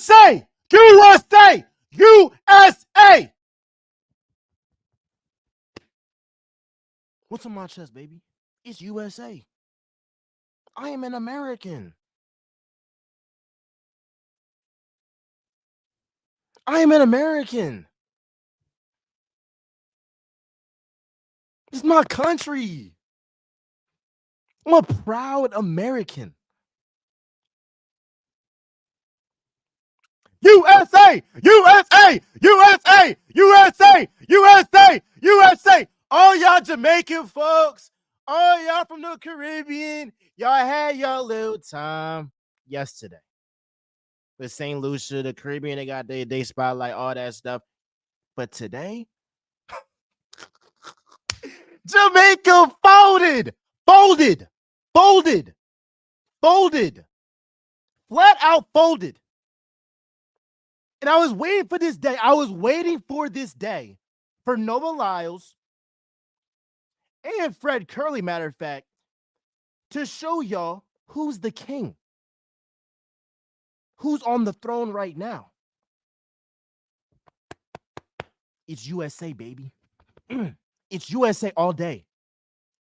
USA! USA! USA! What's on my chest, baby? It's USA. I am an American. I am an American. It's my country. I'm a proud American. USA! USA! USA! USA! USA! USA! All y'all Jamaican folks, all y'all from the Caribbean, y'all had your little time yesterday. With St. Lucia, the Caribbean, they got their day spotlight, all that stuff. But today, Jamaica folded, folded, folded, folded, flat out folded. And I was waiting for this day. I was waiting for this day for Noah Lyles and Fred Curley, matter of fact, to show y'all who's the king. Who's on the throne right now? It's USA, baby. It's USA all day.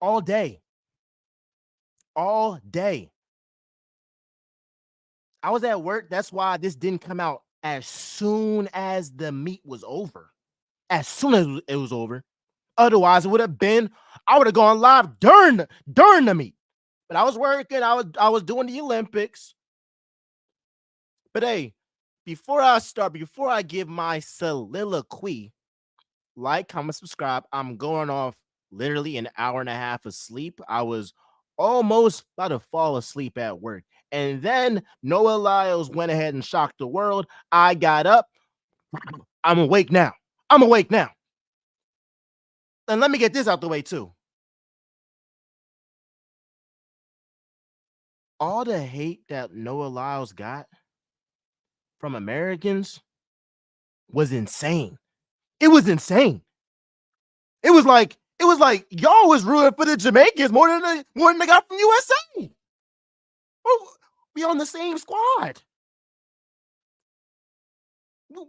All day. All day. I was at work. That's why this didn't come out as soon as the meet was over. As soon as it was over. Otherwise, it would have been, I would have gone live during the meet. But I was working. I was doing the Olympics. But hey, before I give my soliloquy, like, comment, subscribe. I'm going off literally an hour and a half of sleep. I was almost about to fall asleep at work. And then Noah Lyles went ahead and shocked the world. I got up. I'm awake now. I'm awake now. And let me get this out the way too. All the hate that Noah Lyles got from Americans was insane. It was insane. It was like y'all was rooting for the Jamaicans more than they got from USA. We on the same squad.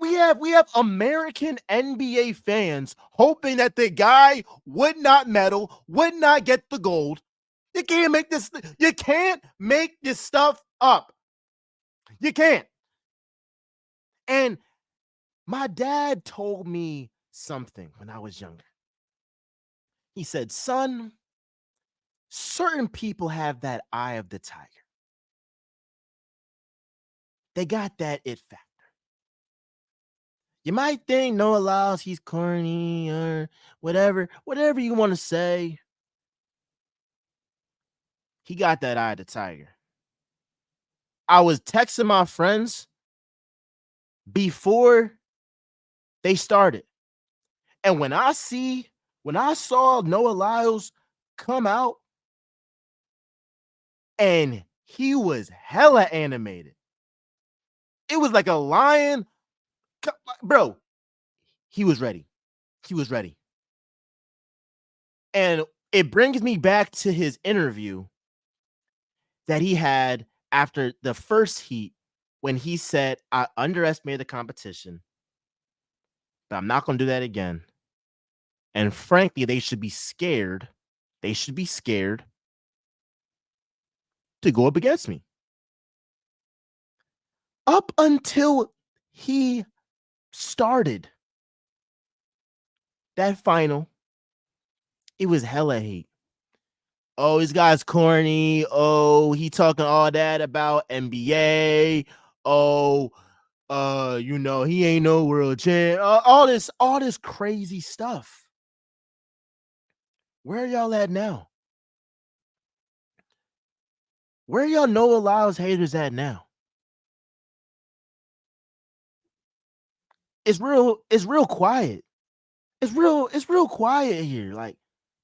We have American NBA fans hoping that the guy would not medal, would not get the gold. You can't make this. You can't make this stuff up. You can't. And my dad told me something when I was younger. He said, son, certain people have that eye of the tiger. They got that it factor. You might think Noah Lyles, he's corny or whatever you want to say. He got that eye of the tiger. I was texting my friends before they started. And when I saw Noah Lyles come out and he was hella animated. It was like a lion. Bro, he was ready. He was ready. And it brings me back to his interview that he had after the first heat when he said, I underestimated the competition, but I'm not going to do that again. And frankly, they should be scared. They should be scared to go up against me. Up until he started that final, it was hella hate. Oh, this guy's corny. Oh, he talking all that about NBA. Oh, he ain't no world champ. All this crazy stuff. Where are y'all at now? Where are y'all Noah Lyles haters at now? It's real quiet. It's real quiet here. Like,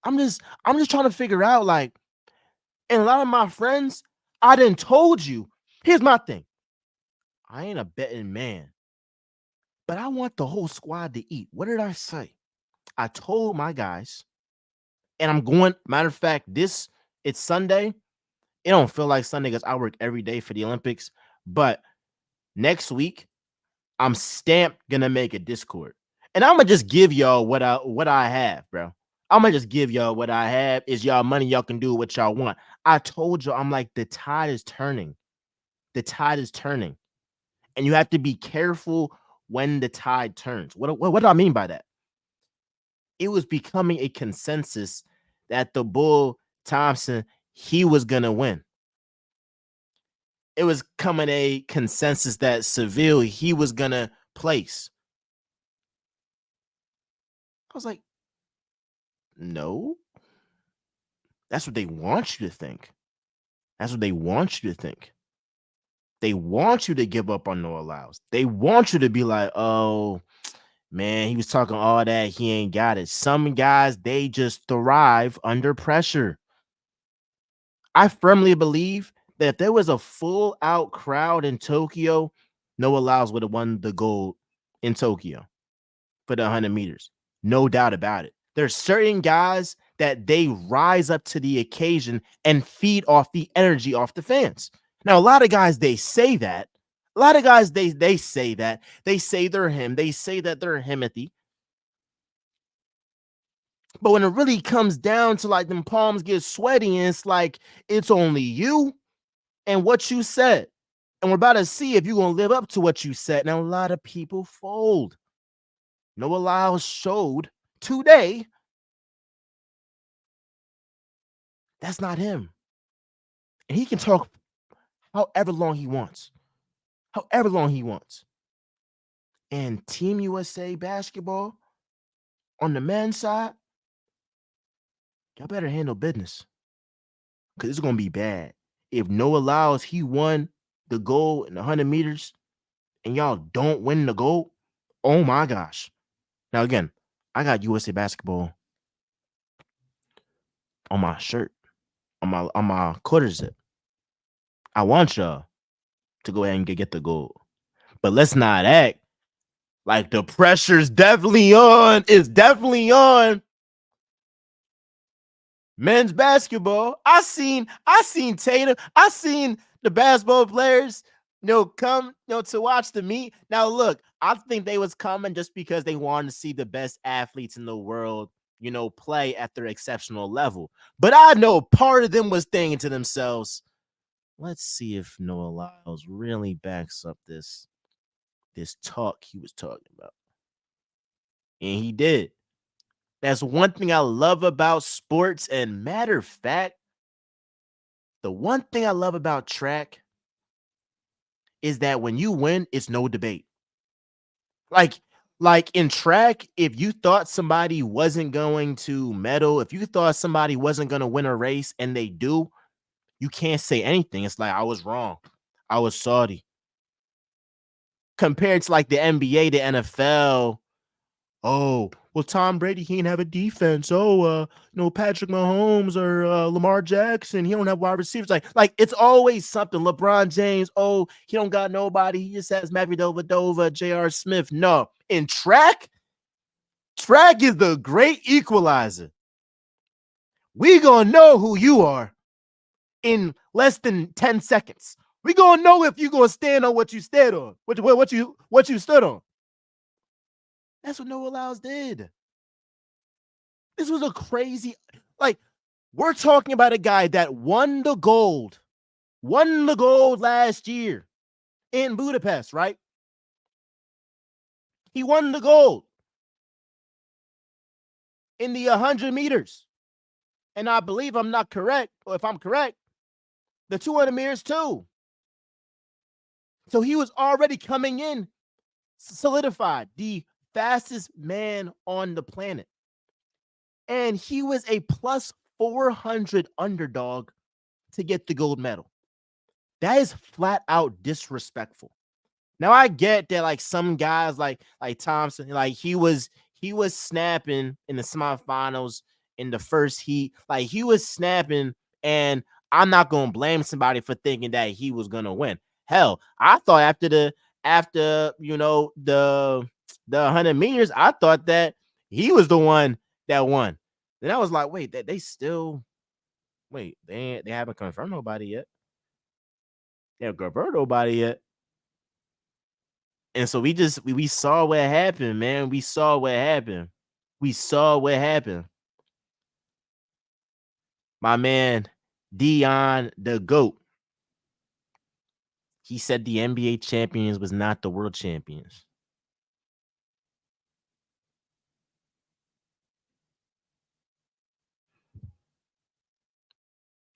I'm just trying to figure out, like, and a lot of my friends, I done told you. Here's my thing. I ain't a betting man, but I want the whole squad to eat. What did I say? I told my guys, and I'm going, matter of fact, it's Sunday. It don't feel like Sunday because I work every day for the Olympics, but next week, I'm stamped gonna make a Discord. And I'm gonna just give y'all what I have, bro. I'm gonna just give y'all what I have. Is y'all money, y'all can do what y'all want. I told you, I'm like, the tide is turning. The tide is turning. And you have to be careful when the tide turns. What do I mean by that? It was becoming a consensus that the Bull Thompson, he was gonna win. It was coming a consensus that Seville, he was gonna place. I was like, no, that's what they want you to think. That's what they want you to think. They want you to give up on Noah Lyles. They want you to be like, oh, man, he was talking all that. He ain't got it. Some guys, they just thrive under pressure. I firmly believe that if there was a full out crowd in Tokyo, Noah Lyles would have won the gold in Tokyo for the 100 meters. No doubt about it. There's certain guys that they rise up to the occasion and feed off the energy off the fans. Now, a lot of guys, they say that. A lot of guys, they say that. They say they're him. They say that they're Himothy. But when it really comes down to like them palms get sweaty and it's like it's only you and what you said. And we're about to see if you're going to live up to what you said. Now, a lot of people fold. Noah Lyles showed today that's not him. And he can talk however long he wants. However long he wants. And Team USA basketball on the men's side, y'all better handle business. Because it's going to be bad. If Noah Lyles, he won the gold in the 100 meters and y'all don't win the gold, oh my gosh. Now, again, I got USA basketball on my shirt, on my quarter zip. I want y'all to go ahead and get the gold. But let's not act like the pressure's definitely on. It's definitely on men's basketball. I seen Tatum. I seen the basketball players, come, to watch the meet. Now, look, I think they was coming just because they wanted to see the best athletes in the world, play at their exceptional level. But I know part of them was thinking to themselves, let's see if Noah Lyles really backs up this talk he was talking about. And he did. That's one thing I love about sports. And matter of fact, the one thing I love about track is that when you win, it's no debate. Like, like in track, if you thought somebody wasn't going to medal, if you thought somebody wasn't going to win a race and they do, you can't say anything. It's like, I was wrong. I was salty. Compared to like the NBA, the NFL, oh, well, Tom Brady, he didn't have a defense. Oh, Patrick Mahomes or Lamar Jackson, he don't have wide receivers. Like it's always something. LeBron James, oh, he don't got nobody. He just has Matthew Dellavedova, J.R. Smith. No, in track is the great equalizer. We gonna know who you are in less than 10 seconds. We gonna know if you gonna stand on what you stood on, what you stood on. That's what Noah Lyles did. This was a crazy, like, we're talking about a guy that won the gold last year in Budapest, right? He won the gold in the 100 meters. And I believe I'm not correct, or if I'm correct, the 200 meters too. So he was already coming in solidified, the fastest man on the planet. And he was a plus 400 underdog to get the gold medal. That is flat out disrespectful. Now I get that like some guys like Thompson, like he was snapping in the semifinals in the first heat. Like he was snapping, and I'm not gonna blame somebody for thinking that he was gonna win. Hell, I thought after the 100 meters, I thought that he was the one that won. Then I was like, wait, that they still wait, they haven't confirmed nobody yet. They haven't confirmed nobody yet. And so we saw what happened, man. We saw what happened. We saw what happened. My man, Dion the GOAT. He said the NBA champions was not the world champions.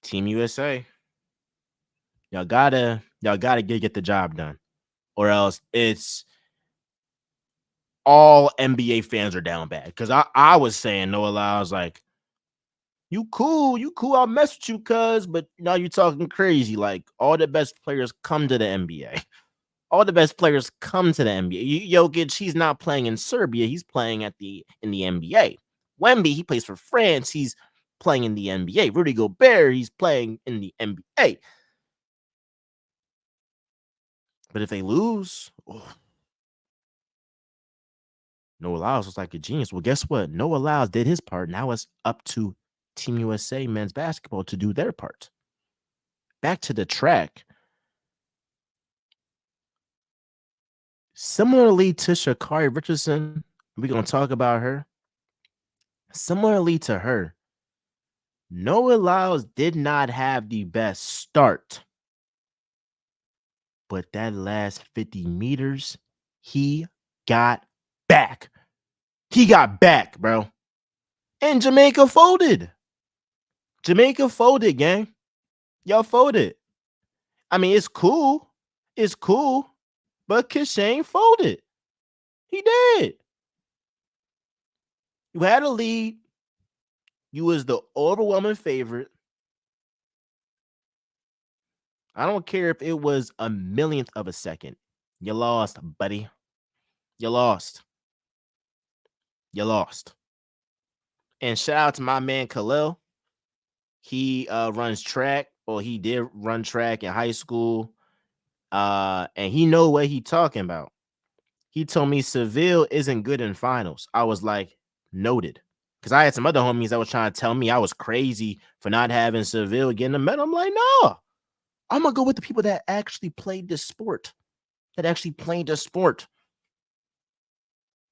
Team USA. Y'all gotta get the job done. Or else it's all NBA fans are down bad. Cause I was saying Noah Lyles like, you cool, I'll mess with you, cuz, but now you're talking crazy. Like all the best players come to the NBA. All the best players come to the NBA. Jokic, he's not playing in Serbia, he's playing in the NBA. Wemby, he plays for France, he's playing in the NBA. Rudy Gobert, he's playing in the NBA. But if they lose, Noah Lyles was like a genius. Well, guess what? Noah Lyles did his part. Now it's up to Team USA men's basketball to do their part. Back to the track. Similarly to Sha'Carri Richardson, we're going to talk about her. Similarly to her, Noah Lyles did not have the best start. But that last 50 meters, he got back. He got back, bro. And Jamaica folded. Jamaica folded, gang. Y'all folded. I mean, it's cool. It's cool. But Kishane folded. He did. You had a lead. You was the overwhelming favorite. I don't care if it was a millionth of a second. You lost, buddy. You lost. You lost. And shout out to my man Khalil. He runs track. Well, he did run track in high school. And he know what he talking about. He told me Seville isn't good in finals. I was like, noted. Because I had some other homies that was trying to tell me I was crazy for not having Seville getting a medal. I'm like, no. I'm going to go with the people that actually played this sport. That actually played the sport.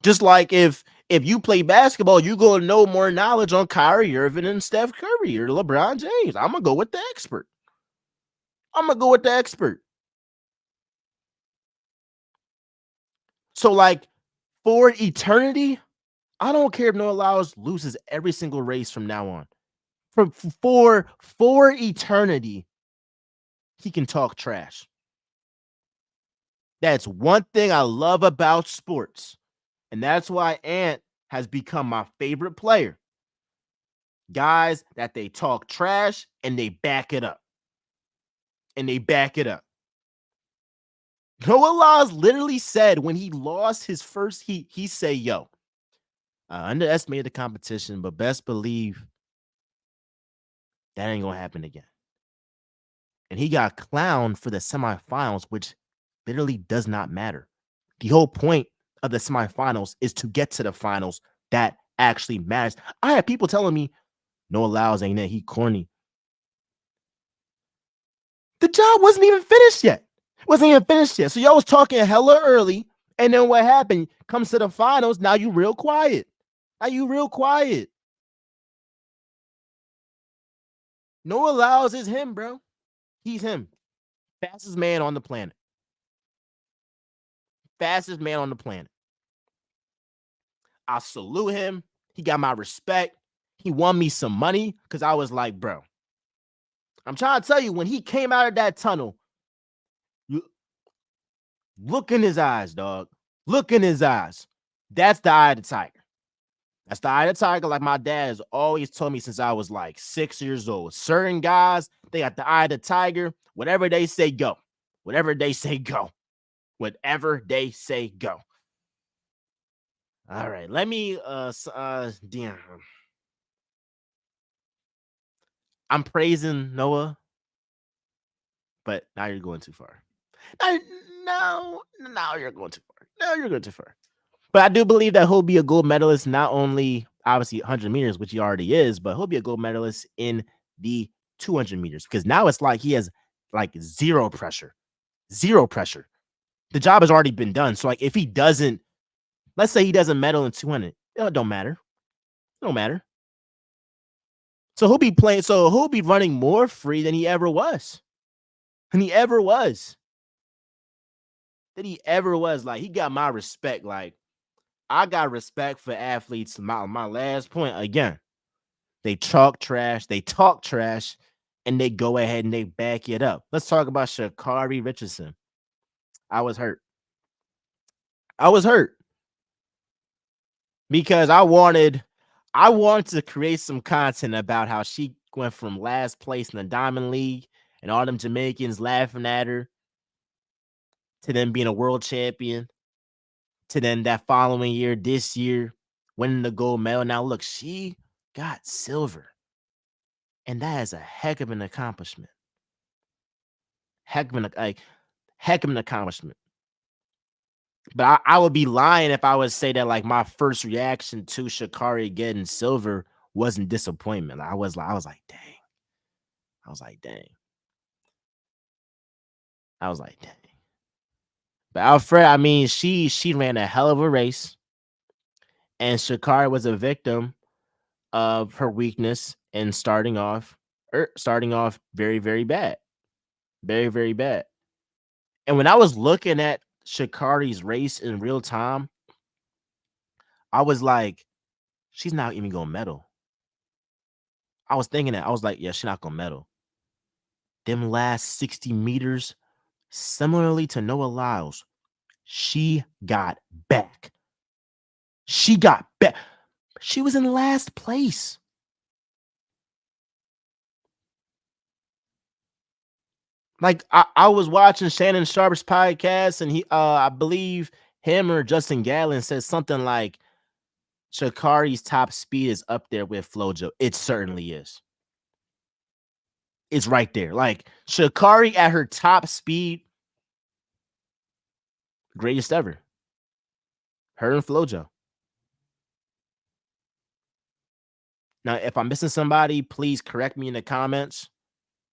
Just like if you play basketball, you go to know more knowledge on Kyrie Irving and Steph Curry or LeBron James. I'm going to go with the expert. So, like, for eternity, I don't care if Noah Lyles loses every single race from now on. For eternity, he can talk trash. That's one thing I love about sports. And that's why Ant has become my favorite player. Guys that they talk trash and they back it up. Noah Lyles literally said when he lost his first heat, he said, yo, I underestimated the competition, but best believe that ain't going to happen again. And he got clowned for the semifinals, which literally does not matter. The whole point of the semifinals is to get to the finals. That actually matters. I had people telling me, Noah Lyles ain't that, he corny. The job wasn't even finished yet. So y'all was talking hella early, and then what happened? Comes to the finals, now you real quiet. Noah Lyles is him, bro. He's him. Fastest man on the planet. I salute him. He got my respect. He won me some money because I was like, bro, I'm trying to tell you, when he came out of that tunnel, look in his eyes, dog. Look in his eyes. That's the eye of the tiger. Like my dad has always told me since I was like 6 years old. Certain guys, they got the eye of the tiger. Whatever they say, go. All right, let me damn. I'm praising Noah, but now you're going too far. No, you're going too far. But I do believe that he'll be a gold medalist, not only obviously 100 meters, which he already is, but he'll be a gold medalist in the 200 meters because now it's like he has like zero pressure. The job has already been done. So like if he doesn't, let's say he doesn't medal in 200, it don't matter. It don't matter. So he'll be playing. So he'll be running more free than he ever was. Than he ever was. Than he ever was. Like he got my respect. Like I got respect for athletes. My last point again. They talk trash. They talk trash, and they go ahead and they back it up. Let's talk about Sha'Carri Richardson. I was hurt. I was hurt because I wanted to create some content about how she went from last place in the Diamond League and all them Jamaicans laughing at her to then being a world champion to then that following year, this year, winning the gold medal. Now, look, she got silver, and that is a heck of an accomplishment. Heck of an like, heck of an accomplishment. But I would be lying if I would say that like my first reaction to Sha'Carri getting silver wasn't disappointment. I was like, dang. I was like, dang. I was like, dang. But Alfred, I mean, she ran a hell of a race, and Sha'Carri was a victim of her weakness in starting off very, very bad. Very, very bad. And when I was looking at Sha'Carri's race in real time, I was like, she's not even gonna medal. I was thinking that. I was like, yeah, she's not gonna medal. Them last 60 meters, similarly to Noah Lyles, she got back. She got back. She was in last place. Like I was watching Shannon Sharp's podcast, and he I believe him or Justin Gatlin said something like Sha'Carri's top speed is up there with Flojo. It certainly is. It's right there. Like Sha'Carri at her top speed, greatest ever. Her and Flojo. Now, if I'm missing somebody, please correct me in the comments.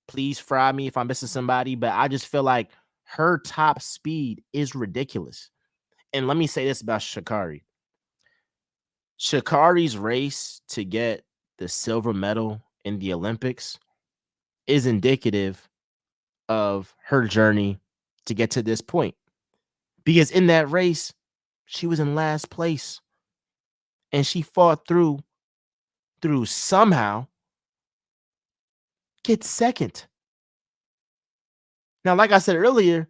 Please fry me if I'm missing somebody. But I just feel like her top speed is ridiculous. And let me say this about Sha'Carri. Sha'Carri's race to get the silver medal in the Olympics is indicative of her journey to get to this point. Because in that race, she was in last place and she fought through somehow get second. Now, like I said earlier,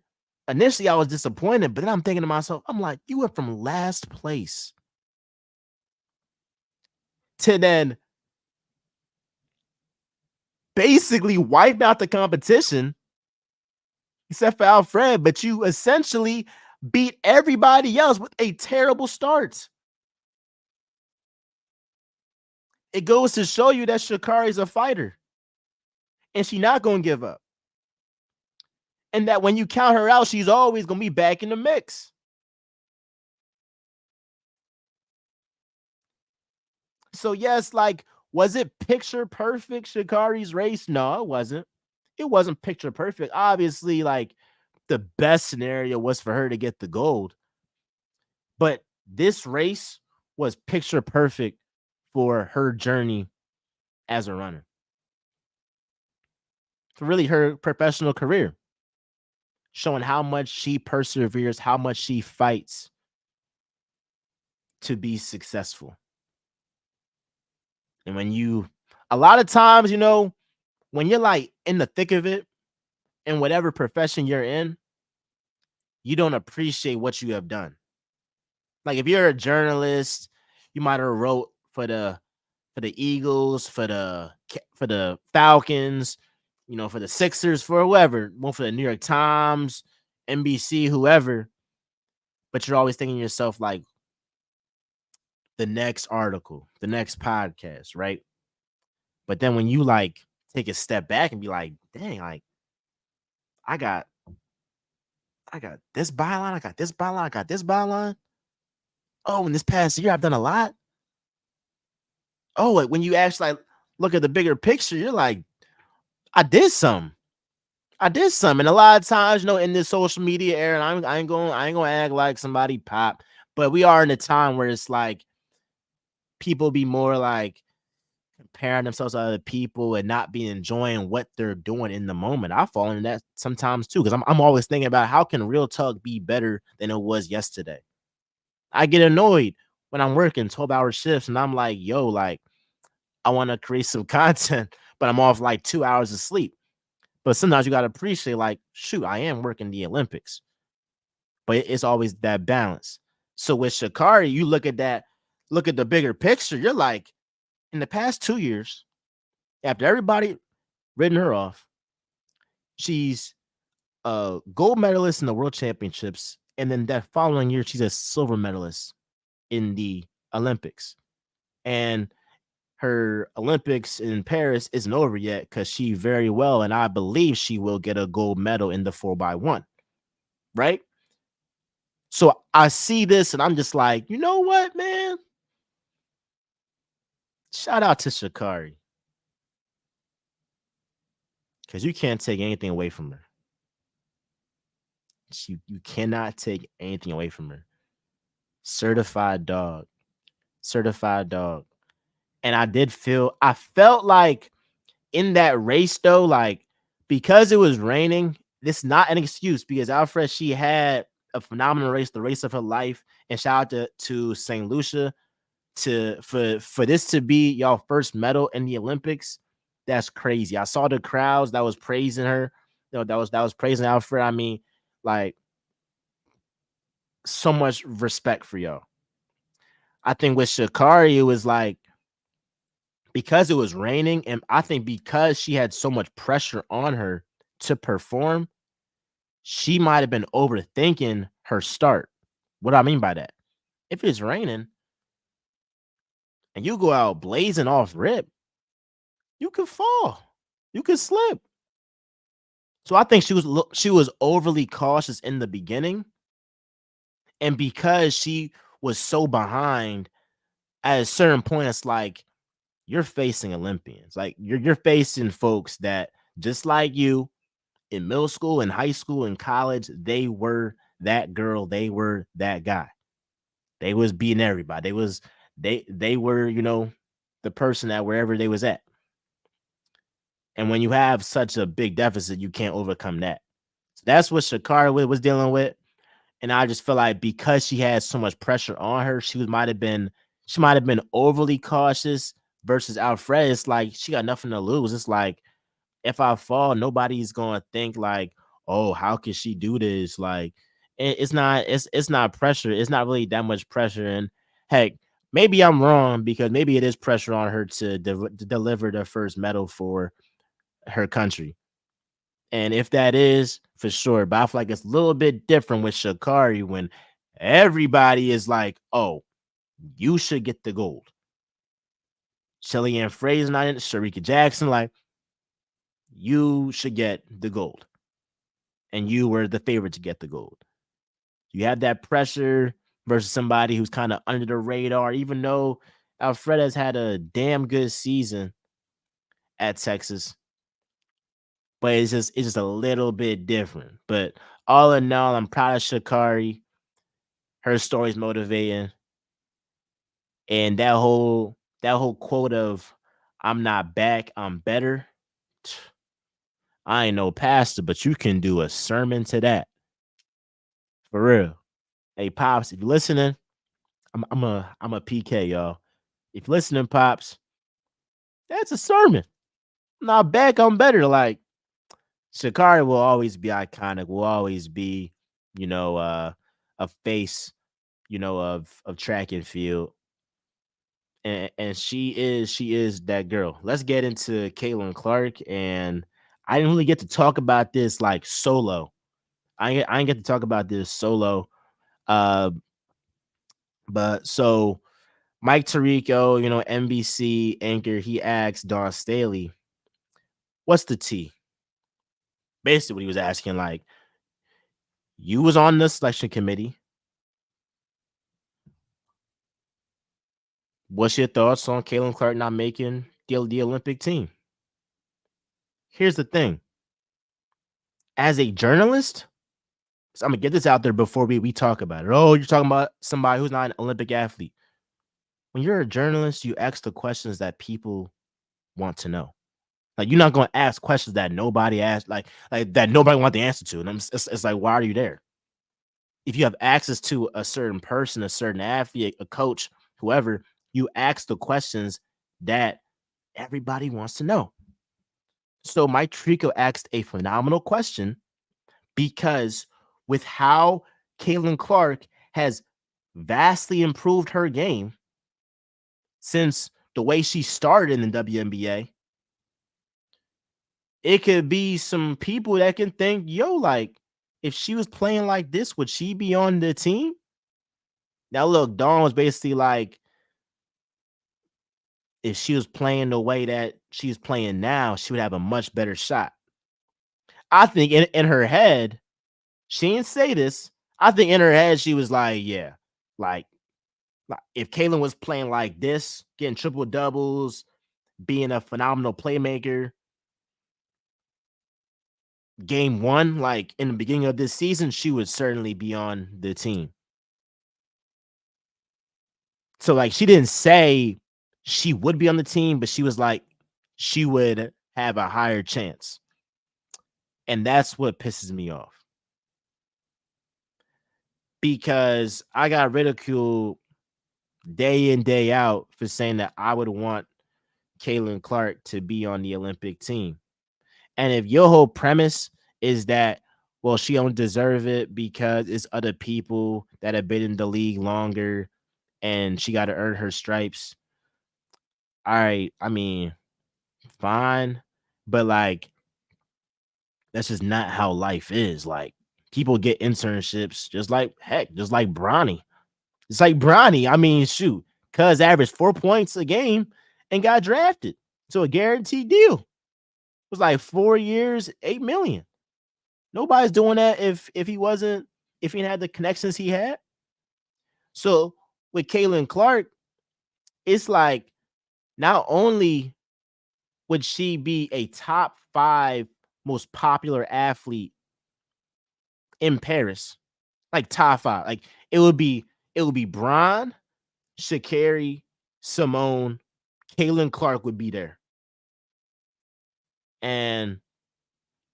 initially I was disappointed, but then I'm thinking to myself, I'm like, you went from last place to then basically wipe out the competition, except for Alfred, but you essentially beat everybody else with a terrible start. It goes to show you that Sha'Carri's a fighter and she's not going to give up. And that when you count her out, she's always going to be back in the mix. So, yes, like, was it picture perfect, Sha'Carri's race? No, it wasn't. It wasn't picture perfect. Obviously, like, the best scenario was for her to get the gold. But this race was picture perfect for her journey as a runner. For really her professional career, showing how much she perseveres, how much she fights to be successful. And a lot of times, when you're like in the thick of it, in whatever profession you're in, you don't appreciate what you have done. Like if you're a journalist, you might have wrote for the Eagles, for the Falcons, for the Sixers, for whoever, one for the New York Times, NBC, whoever. But you're always thinking to yourself, like, the next article, the next podcast, right? But then when you like take a step back and be like, dang, like I got this byline, I got this byline, I got this byline. Oh, in this past year, I've done a lot. Oh, like when you actually like, look at the bigger picture, you're like, I did some. I did some, and a lot of times, in this social media era, and I ain't gonna act like somebody pop, but we are in a time where it's like people be more like comparing themselves to other people and not be enjoying what they're doing in the moment. I fall into that sometimes too, because I'm always thinking about how can real talk be better than it was yesterday. I get annoyed when I'm working 12-hour shifts and I'm like, yo, like I want to create some content, but I'm off like 2 hours of sleep. But sometimes you gotta appreciate, like, shoot, I am working the Olympics, but it's always that balance. So with Sha'Carri, you look at that, look at the bigger picture. You're like, in the past 2 years, after everybody written her off, she's a gold medalist in the world championships. And then that following year, she's a silver medalist in the Olympics. And her Olympics in Paris isn't over yet because she very well, and I believe she will get a gold medal in the 4x1, right? So I see this and I'm just like, you know what, man? Shout out to Sha'Carri because you can't take anything away from her. You cannot take anything away from her. Certified dog, certified dog. And I felt like in that race though, like because it was raining, this is not an excuse because Alfred, she had a phenomenal race, the race of her life. And shout out to St. Lucia to for this to be y'all first medal in the Olympics. That's crazy. I saw the crowds that was praising her, that was praising Alfred. I mean, like so much respect for y'all. I think with Sha'Carri, it was like because it was raining, and I think because she had so much pressure on her to perform, she might have been overthinking her start. What do I mean by that? If it's raining and you go out blazing off rip, you could fall, you could slip. So I think she was overly cautious in the beginning, and because she was so behind, at a certain point, it's like you're facing Olympians, like you're facing folks that just like you in middle school, in high school, in college, they were that girl, they were that guy. They was beating everybody. They were, the person that wherever they was at. And when you have such a big deficit, you can't overcome that. So that's what Sha'Carri was dealing with. And I just feel like because she had so much pressure on her, she might have been overly cautious versus Alfred. It's like she got nothing to lose. It's like if I fall, nobody's gonna think like, oh, how could she do this? Like it's not pressure. It's not really that much pressure. And heck, maybe I'm wrong because maybe it is pressure on her to deliver the first medal for her country. And if that is for sure, but I feel like it's a little bit different with Sha'Carri when everybody is like, oh, you should get the gold. Shelly Ann Fraser not in, Sharika Jackson, like, you should get the gold. And you were the favorite to get the gold. You have that pressure versus somebody who's kind of under the radar, even though Alfreda's had a damn good season at Texas, but it's just a little bit different. But all in all, I'm proud of Sha'Carri. Her story's motivating, and that whole quote of "I'm not back, I'm better." I ain't no pastor, but you can do a sermon to that for real. Hey, pops, if you're listening, I'm a PK, y'all. If you're listening, pops, that's a sermon. I'm not back, I'm better. Like Sha'Carri will always be iconic. Will always be, a face, of track and field. And she is that girl. Let's get into Caitlin Clark. And I didn't really get to talk about this like solo. I didn't get to talk about this solo. Uh, but so Mike Tirico, NBC anchor, he asked Don Staley, "What's the T?" Basically, what he was asking, like, you was on the selection committee. What's your thoughts on Caitlin Clark not making the Olympic team? Here's the thing. As a journalist, so I'm gonna get this out there before we talk about it. Oh, you're talking about somebody who's not an Olympic athlete. When you're a journalist, you ask the questions that people want to know. Like you're not gonna ask questions that nobody asked, like that nobody want the answer to. And it's like, why are you there? If you have access to a certain person, a certain athlete, a coach, whoever, you ask the questions that everybody wants to know. So Mike Trico asked a phenomenal question because with how Caitlin Clark has vastly improved her game since the way she started in the WNBA, it could be some people that can think, yo, like, if she was playing like this, would she be on the team? Now, look, Dawn was basically like, if she was playing the way that she's playing now, she would have a much better shot. I think in her head, she didn't say this. I think in her head, she was like, yeah, like, if Kaylin was playing like this, getting triple doubles, being a phenomenal playmaker, game one, like in the beginning of this season, she would certainly be on the team. So, like, she didn't say she would be on the team, but she was like, she would have a higher chance. And that's what pisses me off because I got ridiculed day in, day out for saying that I would want Caitlin Clark to be on the Olympic team. And if your whole premise is that, well, she don't deserve it because it's other people that have been in the league longer and she got to earn her stripes. All right. I mean, fine. But like, that's just not how life is. Like, people get internships just like, heck, just like Bronny. It's like Bronny. I mean, shoot, cuz averaged 4 points a game and got drafted to a guaranteed deal. It was like 4 years, 8 million. Nobody's doing that if he wasn't, if he had the connections he had. So with Caitlin Clark, it's like not only would she be a top 5 most popular athlete in Paris, like top 5, like it would be Bron, Sha'Carri, Simone, Caitlin Clark would be there. And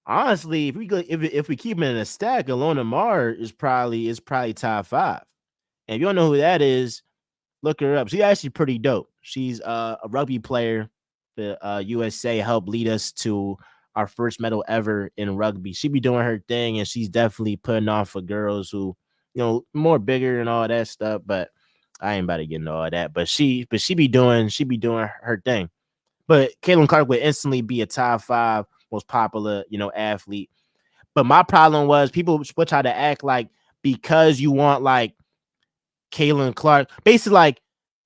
honestly, if we keep him in a stack, Alona Mar is probably top 5. And if you don't know who that is, look her up. She's actually pretty dope. She's a rugby player. The USA helped lead us to our first medal ever in rugby. She be doing her thing, and she's definitely putting on for girls who, more bigger and all that stuff. But I ain't about to get into all that. But she be doing her thing. But Caitlin Clark would instantly be a top 5 most popular, athlete. But my problem was people would try to act like because you want like Caitlin Clark, basically like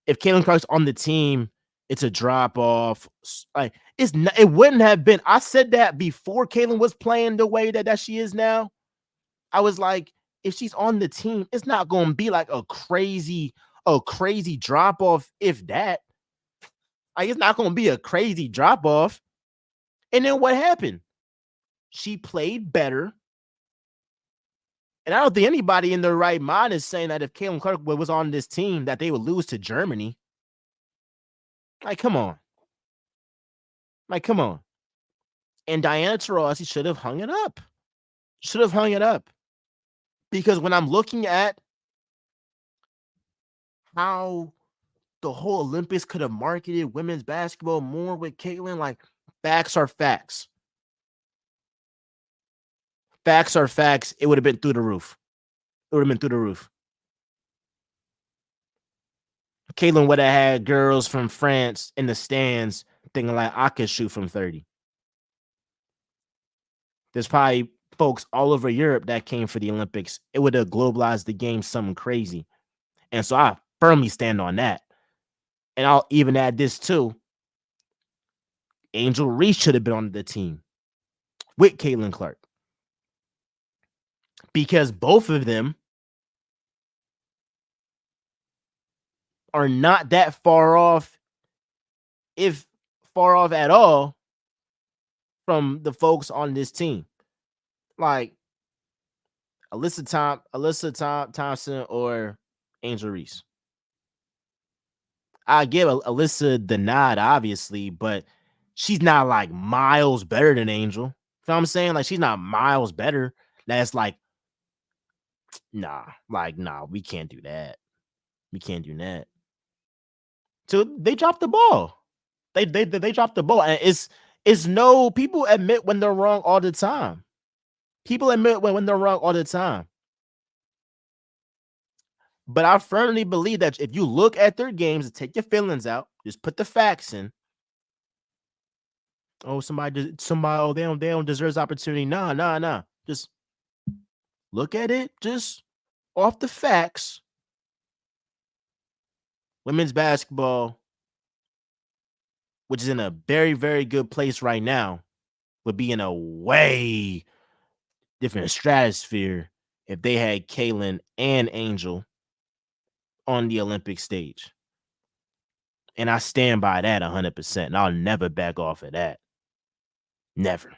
if Caitlin Clark's on the team, it's a drop off. Like it's not, it wouldn't have been. I said that before Caitlin was playing the way that she is now. I was like, if she's on the team, it's not going to be like a crazy drop off. If that, like, it's not going to be a crazy drop off. And then what happened? She played better. And I don't think anybody in their right mind is saying that if Caitlin Clark was on this team, that they would lose to Germany. Like, come on. Like, come on. And Diana Taurasi should have hung it up. Should have hung it up. Because when I'm looking at how the whole Olympics could have marketed women's basketball more with Caitlin, like, facts are facts. Facts are facts. It would have been through the roof. It would have been through the roof. Caitlin would have had girls from France in the stands thinking like I could shoot from 30. There's probably folks all over Europe that came for the Olympics. It would have globalized the game something crazy. And so I firmly stand on that. And I'll even add this too. Angel Reese should have been on the team with Caitlin Clark because both of them are not that far off, if far off at all, from the folks on this team. Like Thompson or Angel Reese. I give Alyssa the nod, obviously, but she's not like miles better than Angel. You know what I'm saying? Like she's not miles better. That's like, nah, we can't do that. We can't do that. So they dropped the ball. They dropped the ball. And it's no people admit when they're wrong all the time. People admit when they're wrong all the time. But I firmly believe that if you look at their games and take your feelings out, just put the facts in. Oh, somebody, oh, they don't deserve this opportunity. Nah. Just look at it, just off the facts. Women's basketball, which is in a very, very good place right now, would be in a way different stratosphere if they had Kaylin and Angel on the Olympic stage. And I stand by that 100%. And I'll never back off of that. Never.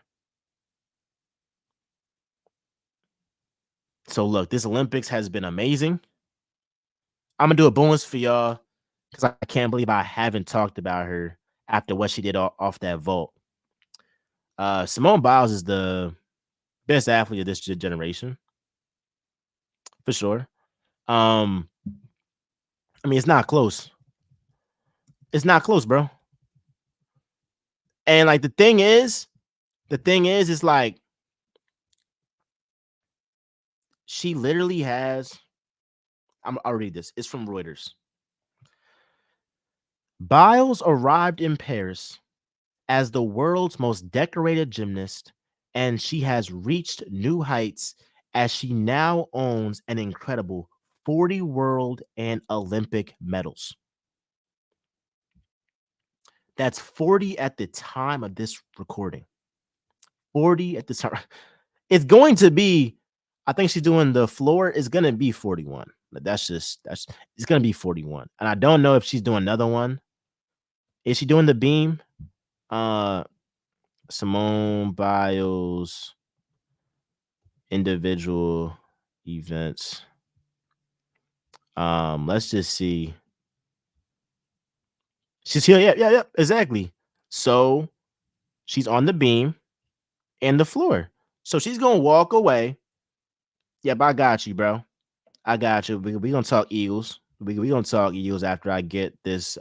So look, this Olympics has been amazing. I'm gonna do a bonus for y'all because I can't believe I haven't talked about her after what she did off that vault. Simone Biles is the best athlete of this generation, for sure. I mean, it's not close. It's not close, bro. And like the thing is like she literally has. I'll read this. It's from Reuters. Biles arrived in Paris as the world's most decorated gymnast, and she has reached new heights as she now owns an incredible 40 world and Olympic medals. That's 40 at the time of this recording. 40 at the time. It's going to be, I think she's doing the floor is going to be 41. It's going to be 41. And I don't know if she's doing another one. Is she doing the beam? Uh, Simone Biles individual events. Let's just see. She's here. Yeah, exactly. So she's on the beam and the floor. So she's gonna walk away. Yep, I got you, bro. I got you. We gonna talk Eagles. We gonna talk Eagles after I get this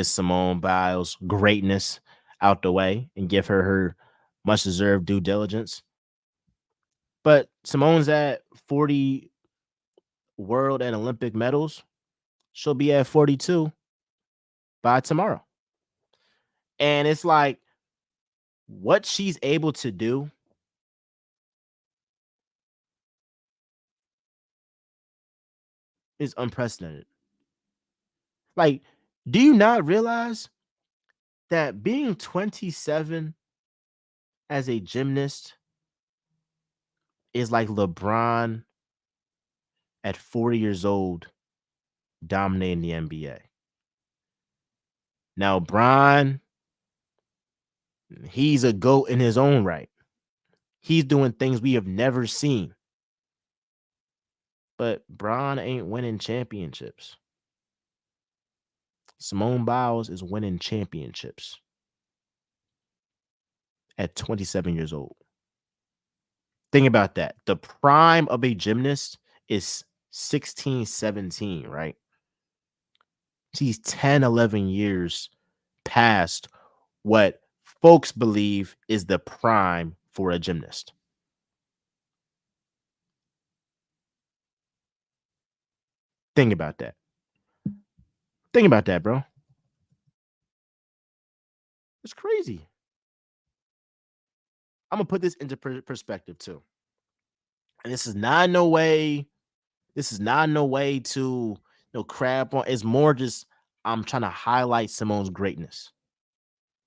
Simone Biles greatness out the way and give her much deserved due diligence. But Simone's at 40 world and Olympic medals. She'll be at 42 by tomorrow. And it's like what she's able to do is unprecedented. Like, do you not realize that being 27 as a gymnast is like LeBron at 40 years old dominating the NBA? Now, Bron, he's a GOAT in his own right. He's doing things we have never seen. But Bron ain't winning championships. Simone Biles is winning championships at 27 years old. Think about that. The prime of a gymnast is 16, 17, right? She's 10, 11 years past what folks believe is the prime for a gymnast. Think about that. Think about that, bro. It's crazy. I'm gonna put this into perspective too. And this is not no way. This is not no way to crap on. It's more just I'm trying to highlight Simone's greatness.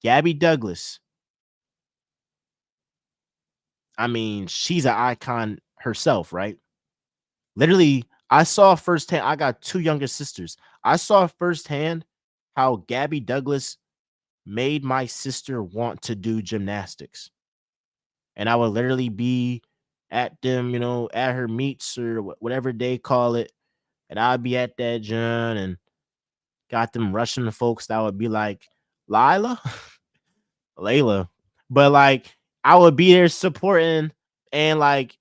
Gabby Douglas. I mean, she's an icon herself, right? Literally, I saw firsthand. I got two younger sisters. I saw firsthand how Gabby Douglas made my sister want to do gymnastics. and I would literally be at them, at her meets or whatever they call it, and I'd be at that John and got them rushing the folks that would be like, Lila, Layla, but like I would be there supporting, and like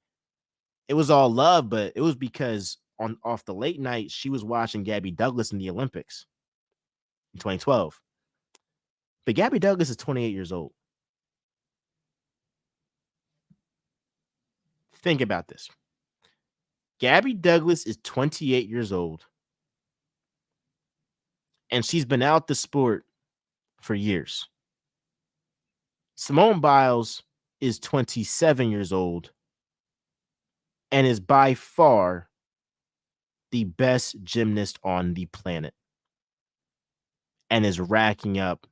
it was all love, but it was because on off the late night she was watching Gabby Douglas in the Olympics in 2012. But Gabby Douglas is 28 years old. Think about this. Gabby Douglas is 28 years old, and she's been out the sport for years. Simone Biles is 27 years old and is by far the best gymnast on the planet and is racking up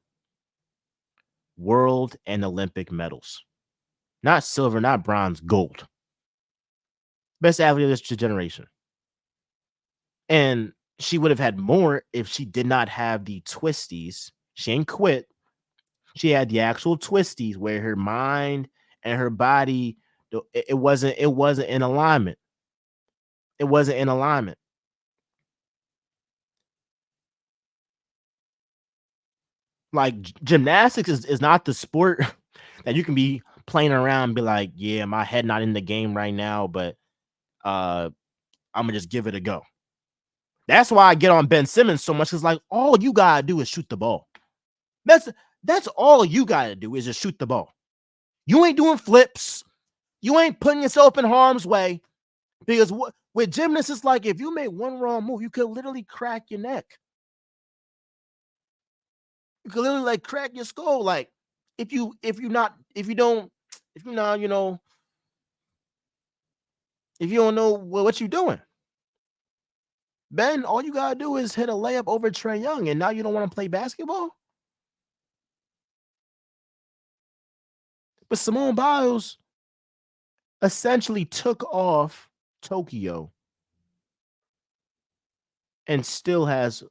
world and Olympic medals. Not silver, not bronze, gold. Best athlete of this generation. And she would have had more if she did not have the twisties. She ain't quit. She had the actual twisties where her mind and her body, it wasn't in alignment. It wasn't in alignment. Like gymnastics is not the sport that you can be playing around and be like, yeah, my head not in the game right now, but I'm gonna just give it a go. That's why I get on Ben Simmons so much. Cause like all you gotta do is shoot the ball. That's that's all you gotta do is just shoot the ball. You ain't doing flips. You ain't putting yourself in harm's way. Because with gymnasts, it's like if you make one wrong move, you could literally crack your neck. You could literally like crack your skull. Like if you're not, if you don't know what you're doing. Ben, all you gotta do is hit a layup over Trae Young, and now you don't want to play basketball. But Simone Biles essentially took off Tokyo and still has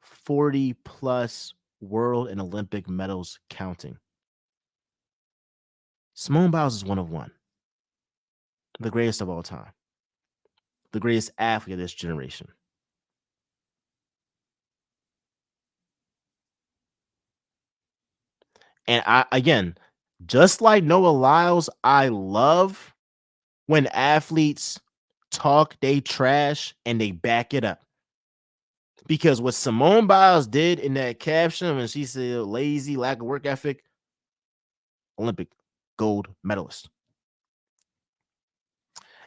40 plus world and Olympic medals counting. Simone Biles is one of one, the greatest of all time, the greatest athlete of this generation. And again, just like Noah Lyles, I love when athletes talk they trash and they back it up. Because what Simone Biles did in that caption when she said lazy, lack of work ethic, Olympic gold medalist.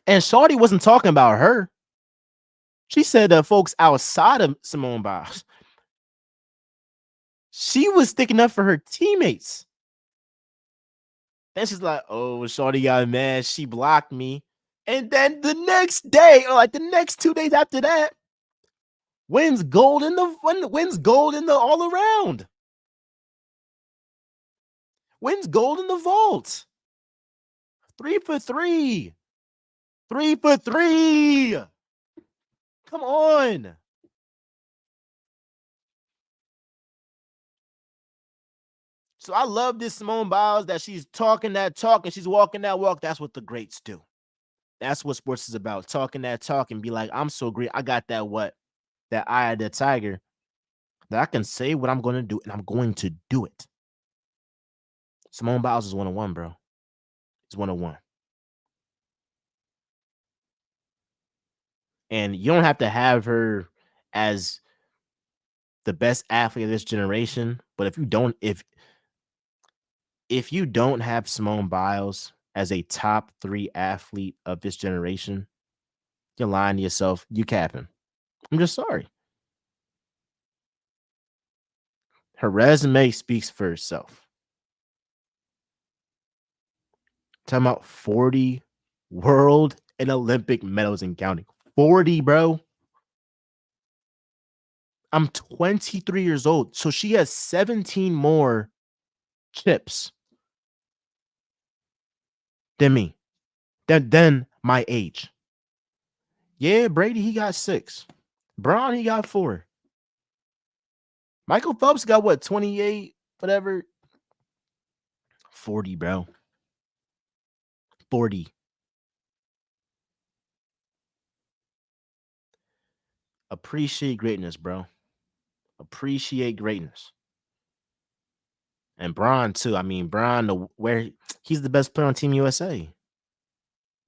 And Shawty wasn't talking about her. She said folks outside of Simone Biles. She was sticking up for her teammates. Then she's like, oh, Shawty got mad. She blocked me. And then the next day, or like the next 2 days after that, wins gold in the all around. Wins gold in the vault. 3 for 3. 3 for 3. Come on. So I love this Simone Biles that she's talking that talk and she's walking that walk. That's what the greats do. That's what sports is about. Talking that talk and be like, I'm so great. I got that what? That eye of the tiger that I can say what I'm going to do and I'm going to do it. Simone Biles is 101, bro. It's 101. And you don't have to have her as the best athlete of this generation, but if you don't have Simone Biles as a top 3 athlete of this generation, you're lying to yourself. You capping. I'm just sorry. Her resume speaks for itself. Talking about 40 world and Olympic medals and counting. 40, bro. I'm 23 years old. So she has 17 more chips than me. Than my age. Yeah, Brady, he got 6. Braun, he got 4. Michael Phelps got what, 28, whatever. 40, bro. 40. Appreciate greatness, bro. Appreciate greatness. And Bron too. I mean, Bron, where he's the best player on Team USA.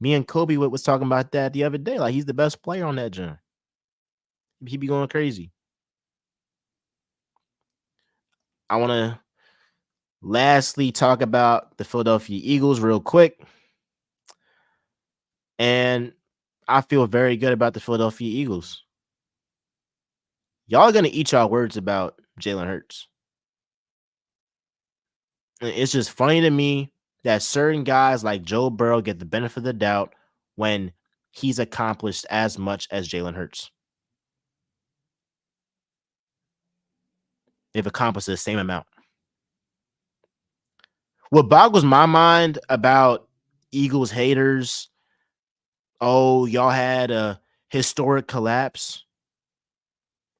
Me and Kobe was talking about that the other day. Like he's the best player on that gym. He be going crazy. I want to lastly talk about the Philadelphia Eagles real quick. And I feel very good about the Philadelphia Eagles. Y'all are going to eat y'all words about Jalen Hurts. It's just funny to me that certain guys like Joe Burrow get the benefit of the doubt when he's accomplished as much as Jalen Hurts. They've accomplished the same amount. What boggles my mind about Eagles haters, oh, y'all had a historic collapse.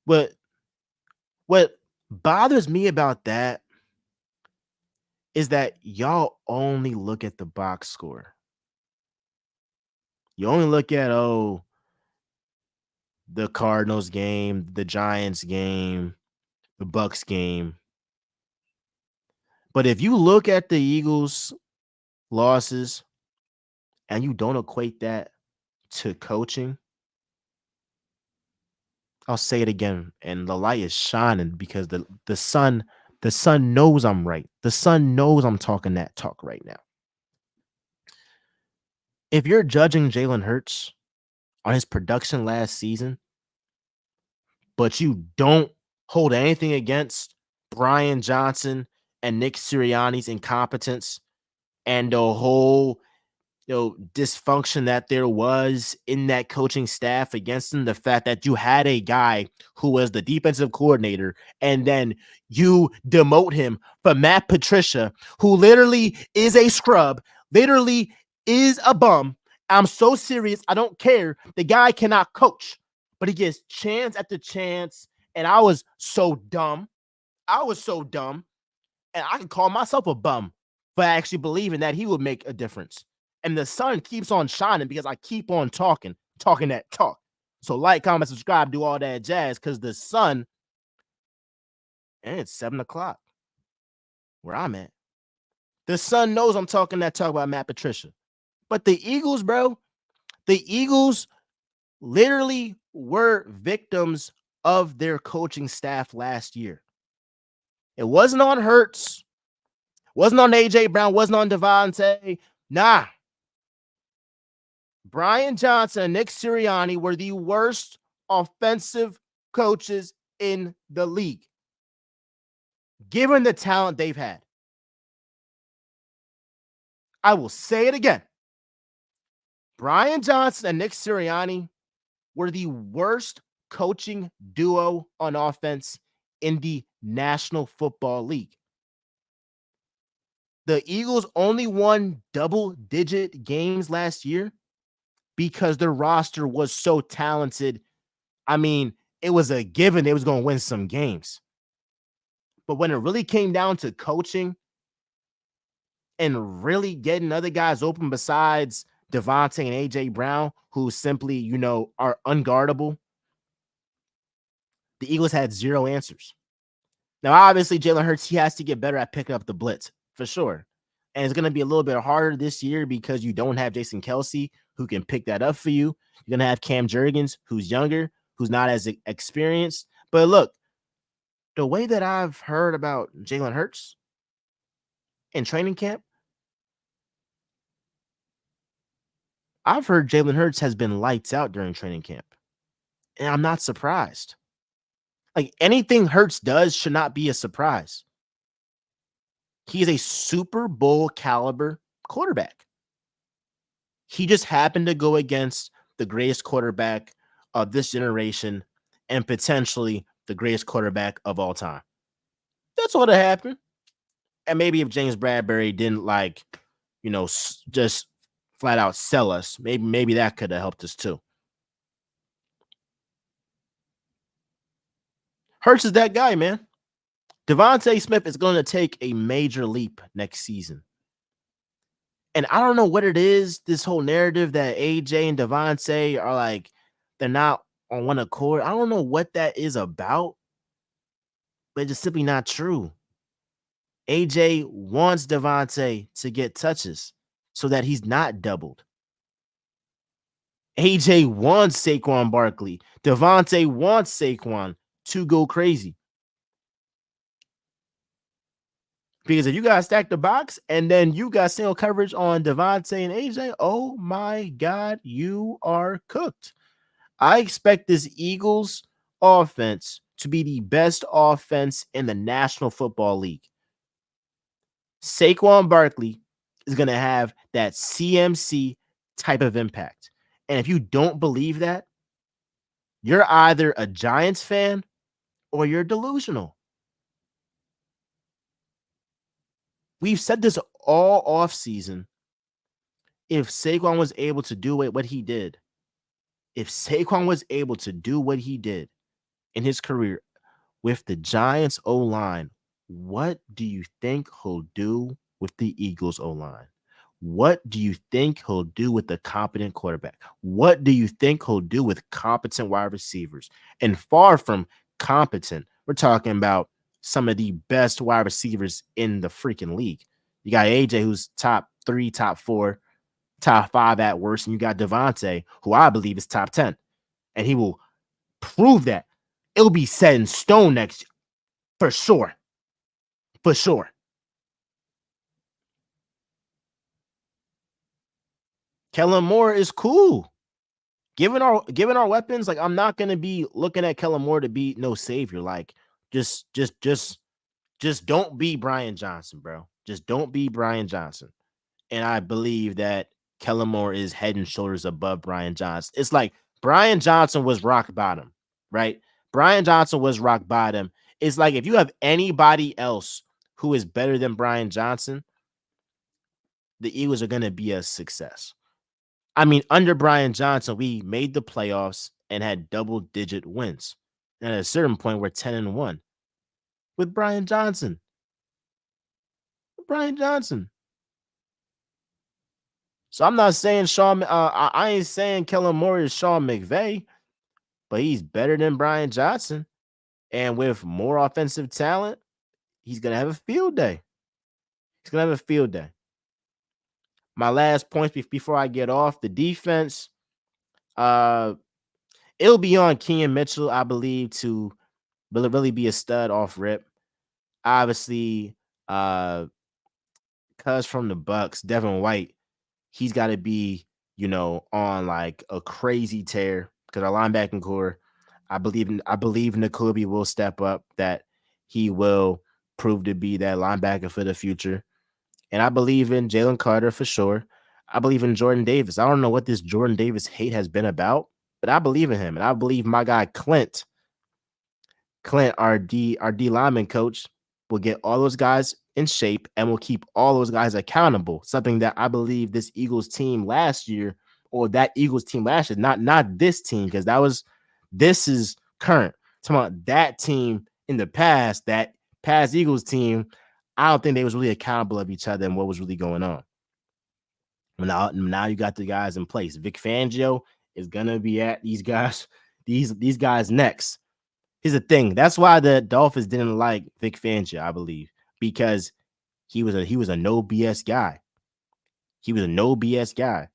What bothers me about that is that y'all only look at the box score. You only look at, oh, the Cardinals game, the Giants game, the Bucks game. But if you look at the Eagles' losses and you don't equate that to coaching, I'll say it again, and the light is shining because the sun knows I'm right. The sun knows I'm talking that talk right now. If you're judging Jalen Hurts on his production last season, but you don't hold anything against Brian Johnson and Nick Sirianni's incompetence and the whole dysfunction that there was in that coaching staff against him, the fact that you had a guy who was the defensive coordinator and then you demote him for Matt Patricia, who literally is a scrub, literally is a bum. I'm so serious. I don't care. The guy cannot coach, but he gets chance after chance. And I was so dumb. And I can call myself a bum for actually believing that he would make a difference. And the sun keeps on shining because I keep on talking that talk. So like, comment, subscribe, do all that jazz because the sun, and it's 7:00 where I'm at. The sun knows I'm talking that talk about Matt Patricia. But the Eagles, bro, the Eagles literally were victims of their coaching staff last year. It wasn't on Hurts, wasn't on AJ Brown, wasn't on Devontae. Nah. Brian Johnson and Nick Sirianni were the worst offensive coaches in the league, given the talent they've had. I will say it again. Brian Johnson and Nick Sirianni were the worst coaching duo on offense in the National Football League. The Eagles only won double-digit games last year because their roster was so talented. I mean, it was a given they was going to win some games. But when it really came down to coaching and really getting other guys open besides Devontae and AJ Brown, who simply, are unguardable, the Eagles had zero answers. Now, obviously, Jalen Hurts, he has to get better at picking up the blitz for sure. And it's going to be a little bit harder this year because you don't have Jason Kelsey who can pick that up for you. You're going to have Cam Jurgens, who's younger, who's not as experienced. But look, the way that I've heard about Jalen Hurts in training camp, I've heard Jalen Hurts has been lights out during training camp. And I'm not surprised. Like anything Hurts does should not be a surprise. He's a Super Bowl caliber quarterback. He just happened to go against the greatest quarterback of this generation and potentially the greatest quarterback of all time. That's what happened. And maybe if James Bradbury didn't just flat out sell us, maybe that could have helped us too. Hurts is that guy, man. Devontae Smith is going to take a major leap next season. And I don't know what it is, this whole narrative that AJ and Devontae are like, they're not on one accord. I don't know what that is about, but it's just simply not true. AJ wants Devontae to get touches so that he's not doubled. AJ wants Saquon Barkley. Devontae wants Saquon to go crazy. Because if you guys stack the box and then you got single coverage on Devontae and AJ, oh my God, you are cooked. I expect this Eagles offense to be the best offense in the National Football League. Saquon Barkley is going to have that CMC type of impact. And if you don't believe that, you're either a Giants fan or you're delusional. We've said this all offseason. If Saquon was able to do what he did, if Saquon was able to do what he did in his career with the Giants O-line, what do you think he'll do with the Eagles O-line? What do you think he'll do with the competent quarterback? What do you think he'll do with competent wide receivers? And far from competent, we're talking about some of the best wide receivers in the freaking league. You got AJ, who's top 3, top 4, top 5 at worst, and you got Devontae, who I believe is top 10. And he will prove that. It'll be set in stone next year. For sure. For sure. Kellen Moore is cool. Given our weapons, like I'm not gonna be looking at Kellen Moore to be no savior. Like, just don't be Brian Johnson, bro. Just don't be Brian Johnson. And I believe that Kellen Moore is head and shoulders above Brian Johnson. It's like Brian Johnson was rock bottom, right? Brian Johnson was rock bottom. It's like if you have anybody else who is better than Brian Johnson, the Eagles are going to be a success. I mean, under Brian Johnson, we made the playoffs and had double-digit wins. And at a certain point, we're 10-1 with Brian Johnson. Brian Johnson. So I'm not saying I ain't saying Kellen Moore is Sean McVay, but he's better than Brian Johnson. And with more offensive talent, he's going to have a field day. He's going to have a field day. My last points before I get off, the defense, it'll be on Kenyon Mitchell, I believe, to really be a stud off rip. Obviously, cuz from the Bucks, Devin White, he's got to be, on like a crazy tear because our linebacking core, I believe Nakobe will step up, that he will prove to be that linebacker for the future. And I believe in Jalen Carter for sure. I believe in Jordan Davis. I don't know what this Jordan Davis hate has been about, but I believe in him. And I believe my guy Clint, our D lineman coach, will get all those guys in shape and will keep all those guys accountable. Something that I believe this Eagles team last year, or that Eagles team last year, not this team, because this is current. Talking about that team in the past, that past Eagles team, I don't think they was really accountable of each other and what was really going on. Now you got the guys in place. Vic Fangio is gonna be at these guys next. Here's the thing. That's why the Dolphins didn't like Vic Fangio, I believe, because he was a no BS guy. He was a no BS guy.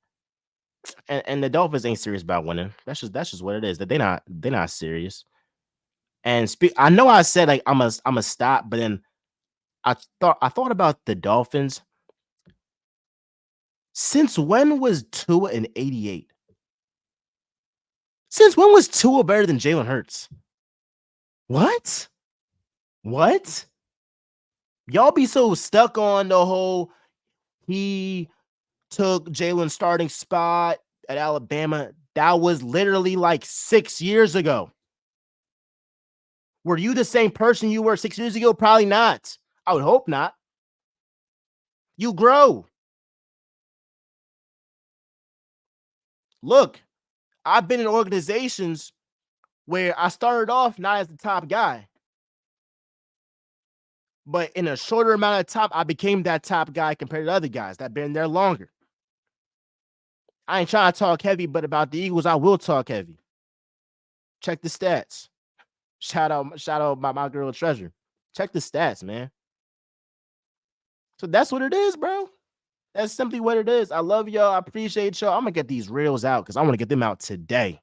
And the Dolphins ain't serious about winning. That's just what it is. That they're not serious. And I know I said like I'm a stop, but then I thought about the Dolphins. Since when was Tua in 88? Since when was Tua better than Jalen Hurts? What? What? Y'all be so stuck on the whole he took Jalen's starting spot at Alabama. That was literally like 6 years ago. Were you the same person you were 6 years ago? Probably not. I would hope not. You grow. Look, I've been in organizations where I started off not as the top guy. But in a shorter amount of time, I became that top guy compared to other guys that been there longer. I ain't trying to talk heavy, but about the Eagles, I will talk heavy. Check the stats. Shout out my girl Treasure. Check the stats, man. So that's what it is, bro. That's simply what it is. I love y'all. I appreciate y'all. I'm gonna get these reels out because I want to get them out today.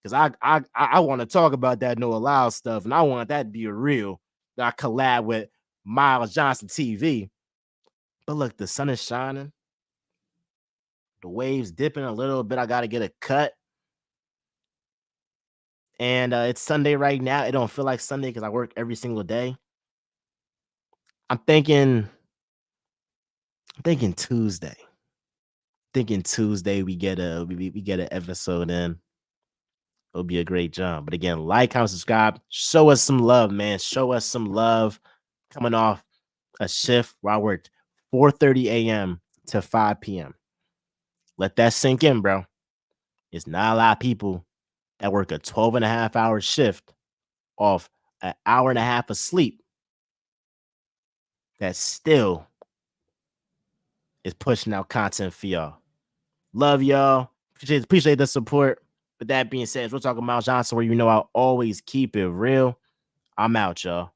Because I want to talk about that Noah Lyles stuff, and I want that to be a reel that I collab with Miles Johnson TV. But look, the sun is shining. The waves dipping a little bit. I got to get a cut. And it's Sunday right now. It don't feel like Sunday because I work every single day. I'm thinking Tuesday. Thinking Tuesday we get an episode in. It'll be a great job. But again, like, comment, subscribe. Show us some love, man. Show us some love. Coming off a shift where I worked 4:30 a.m. to 5 p.m. Let that sink in, bro. It's not a lot of people that work a 12.5-hour shift off an hour and a half of sleep that still is pushing out content for y'all. Love y'all. Appreciate the support. With that being said, we're talking about Johnson, where you know I'll always keep it real. I'm out, y'all.